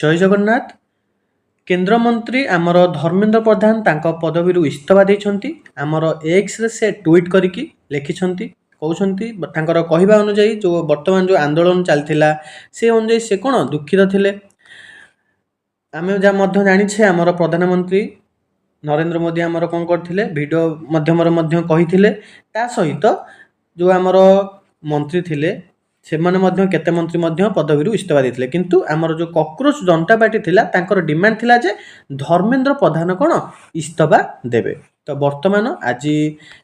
जय जगन्नाथ। केन्द्रमंत्री आमर धर्मेंद्र प्रधान तांको पदवी इस्तीफा देइछंती। आमर एक्स रे से ट्वीट करिकी लिखिछंती, कहउछंती तांकर कहिबा अनुसार जो वर्तमान जो आंदोलन चलथिला से अनुसार से कोन दुखित थिले। आमे जा मध्य जानिछे आमर प्रधानमंत्री नरेंद्र मोदी आमर कोन करथिले वीडियो माध्यम रे मध्य कहिथिले। ता सहित जो आमर मंत्री थिले सेमाने मध्य केते मंत्री मध्य पदवी इस्तीफा देथिले, किंतु आमर जो कॉकरोच जनता पार्टी थिला तांकर डिमांड थिला जे धर्मेंद्र प्रधान कोन इस्तीफा देबे। तो वर्तमान आज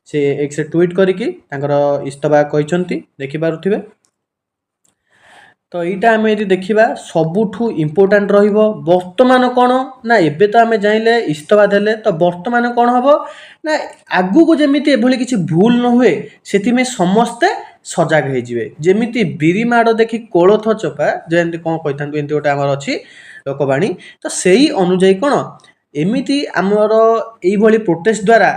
से एक से ट्वीट करिकी तांकर इस्तीफा कहिसंती, देखि पारुथिबे। तो एटा आमे यदि देखिबा सबुठू इम्पोर्टेंट रहिबो वर्तमान कोन ना एबे तो आमे जाइले इस्तीफा देले तो वर्तमान कोन हबो ना आगु को जेमिति एभली किछि भूल न हुए सेति में समस्ते सजाग हो जिवे। जेमिति बिरी माड़ देखि कोलथ चोपा जेमति कोन कहिथांतु एंति गोटे आमर अछि लोकवाणी। तो सेही अनुଯାयी कोन एमिति आमर एई भली प्रोटेस्ट द्वारा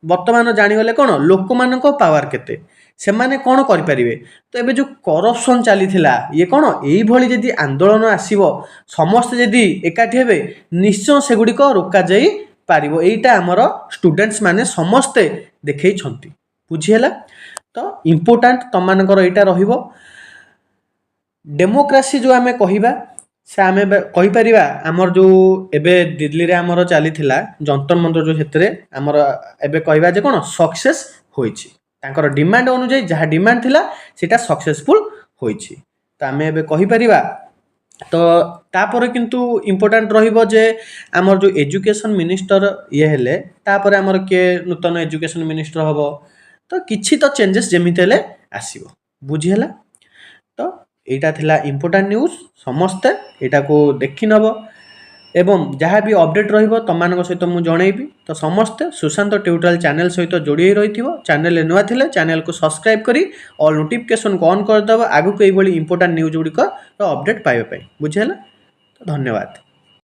वर्तमान जानि गले कोन लोक मानको पावर केते सेमाने कोन करि परिबे। तो एबे जो करप्शन चली थिला ये कोन एई भली जदि आंदोलन आसीबो समस्त जदि एकाठी हेबे निश्चय सेगुडी को रोका जाई पारिबो। एइटा आमर स्टूडेंट्स माने समस्ते देखै छंती, बुझी हला। तो इम्पोर्टेंट तम मानकर एइटा रहिबो। डेमोक्रेसी जो आमे कहिबा से आमे कहि परिबा आमर जो एबे दिल्ली रे आमर चली थिला जंतर मंतर जो हेतरे आमर एबे कहिबा जे कोन सक्सेस होइछि। तांकर डिमांड अनुसार जहा डिमांड थिला सेटा सक्सेसफुल होइछि। तो आमे एबे कहि परिबा। तो तापर किंतु इम्पोर्टेंट रहिबो जे आमर जो एजुकेशन मिनिस्टर ये हेले तापर आमर के नूतन एजुकेशन मिनिस्टर हबो तो किछि तो चेंजेस जेमिति हेले आसीबो, बुझी हला। तो एटा थिला इम्पोर्टेंट न्यूज, समस्त एटा को देखि नबो एवं जहाँ भी अपडेट रहिबो तमानक सहित मु जणैबी। तो समस्त सुशांत ट्यूटोरियल चैनल सहित जोड़ी रहिथिबो। चैनल नुआ थिले चैनल को सब्सक्राइब करी ऑल नोटिफिकेशन को ऑन कर दबो आगु को एई भली इम्पोर्टेंट न्यूज गुडी को अपडेट पाइबा पई, बुझी हला। तो धन्यवाद।